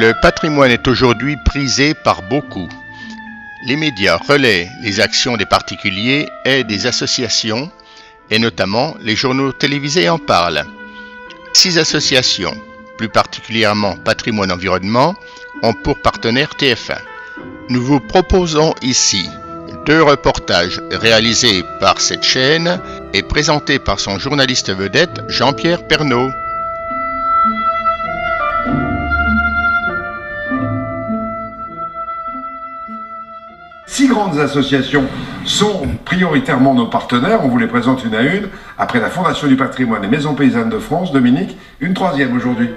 Le patrimoine est aujourd'hui prisé par beaucoup. Les médias relaient les actions des particuliers et des associations, et notamment les journaux télévisés en parlent. 6 associations, plus particulièrement Patrimoine Environnement, ont pour partenaire TF1. Nous vous proposons ici 2 reportages réalisés par cette chaîne et présentés par son journaliste vedette Jean-Pierre Pernaut. Six grandes associations sont prioritairement nos partenaires. On vous les présente une à une. Après la Fondation du patrimoine et Maisons paysannes de France, Dominique, une 3e aujourd'hui.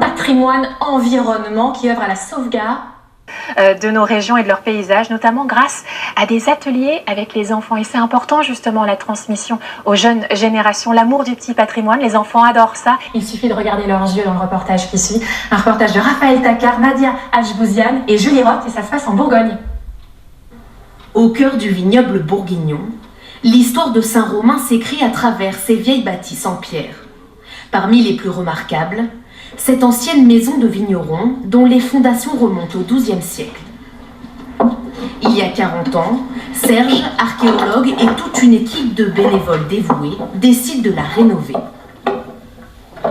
Patrimoine Environnement qui œuvre à la sauvegarde de nos régions et de leurs paysages, notamment grâce à des ateliers avec les enfants. Et c'est important justement la transmission aux jeunes générations, l'amour du petit patrimoine. Les enfants adorent ça. Il suffit de regarder leurs yeux dans le reportage qui suit. Un reportage de Raphaël Takar, Nadia Ajbouziane et Julie Roth, et ça se passe en Bourgogne. Au cœur du vignoble bourguignon, l'histoire de Saint-Romain s'écrit à travers ces vieilles bâtisses en pierre. Parmi les plus remarquables, cette ancienne maison de vigneron dont les fondations remontent au XIIe siècle. Il y a 40 ans, Serge, archéologue et toute une équipe de bénévoles dévoués décident de la rénover.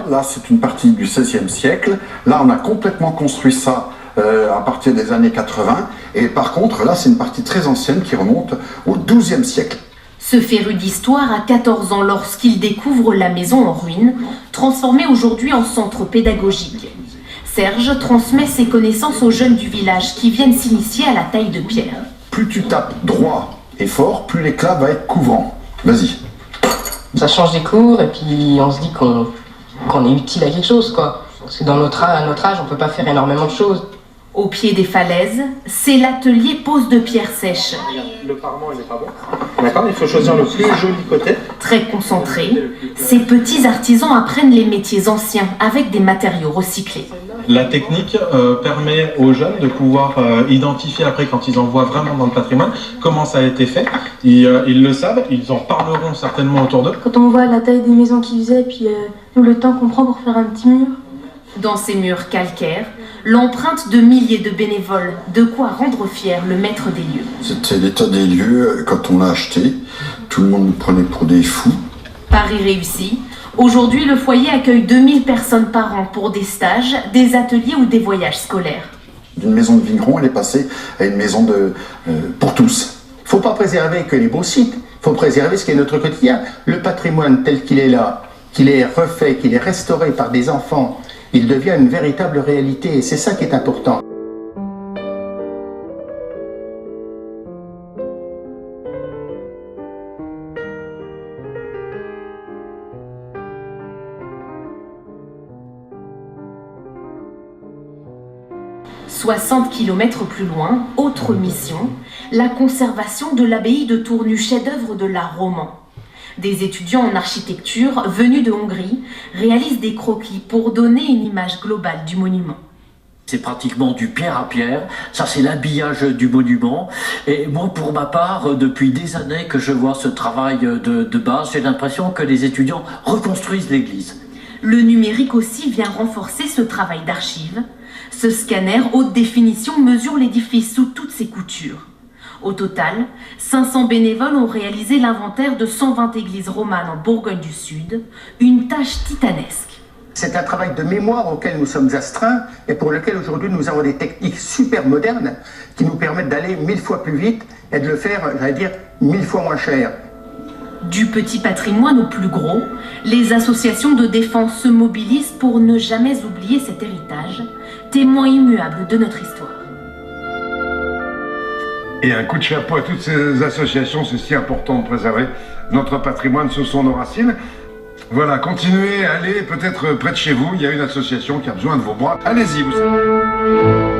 Là, c'est une partie du XVIe siècle. Là, on a complètement construit ça à partir des années 80. Et par contre, là, c'est une partie très ancienne qui remonte au XIIe siècle. Ce féru d'histoire a 14 ans lorsqu'il découvre la maison en ruine, transformée aujourd'hui en centre pédagogique. Serge transmet ses connaissances aux jeunes du village qui viennent s'initier à la taille de pierre. Plus tu tapes droit et fort, plus l'éclat va être couvrant. Vas-y. Ça change des cours et puis on se dit qu'on est utile à quelque chose, quoi. Parce que à notre âge, on peut pas faire énormément de choses. Au pied des falaises, c'est l'atelier pose de pierres sèches. Le parement, il n'est pas bon. D'accord, il faut choisir le plus joli côté. Très concentrés, ces petits artisans apprennent les métiers anciens avec des matériaux recyclés. La technique permet aux jeunes de pouvoir identifier après, quand ils en voient vraiment dans le patrimoine, comment ça a été fait. Ils le savent, ils en parleront certainement autour d'eux. Quand on voit la taille des maisons qu'ils faisaient, puis nous le temps qu'on prend pour faire un petit mur. Dans ces murs calcaires, l'empreinte de milliers de bénévoles, de quoi rendre fier le maître des lieux. C'était l'état des lieux quand on l'a acheté. Tout le monde nous prenait pour des fous. Pari réussi. Aujourd'hui, le foyer accueille 2000 personnes par an pour des stages, des ateliers ou des voyages scolaires. D'une maison de vigneron, elle est passée à une maison pour tous. Il ne faut pas préserver que les beaux sites, il faut préserver ce qui est notre quotidien. Le patrimoine tel qu'il est là, qu'il est refait, qu'il est restauré par des enfants, il devient une véritable réalité et c'est ça qui est important. « 60 km plus loin, autre mission, la conservation de l'abbaye de Tournu, chef-d'œuvre de l'art roman. Des étudiants en architecture venus de Hongrie réalisent des croquis pour donner une image globale du monument. C'est pratiquement du pierre à pierre, ça c'est l'habillage du monument. Et moi pour ma part, depuis des années que je vois ce travail de base, j'ai l'impression que les étudiants reconstruisent l'église. Le numérique aussi vient renforcer ce travail d'archive. Ce scanner haute définition mesure l'édifice sous toutes ses coutures. Au total, 500 bénévoles ont réalisé l'inventaire de 120 églises romanes en Bourgogne du Sud, une tâche titanesque. C'est un travail de mémoire auquel nous sommes astreints et pour lequel aujourd'hui nous avons des techniques super modernes qui nous permettent d'aller 1000 fois plus vite et de le faire, j'allais dire, 1000 fois moins cher. Du petit patrimoine au plus gros, les associations de défense se mobilisent pour ne jamais oublier cet héritage, témoin immuable de notre histoire. Et un coup de chapeau à toutes ces associations, c'est si important de préserver notre patrimoine, ce sont nos racines. Voilà, continuez, allez peut-être près de chez vous, il y a une association qui a besoin de vos bras. Allez-y, vous savez.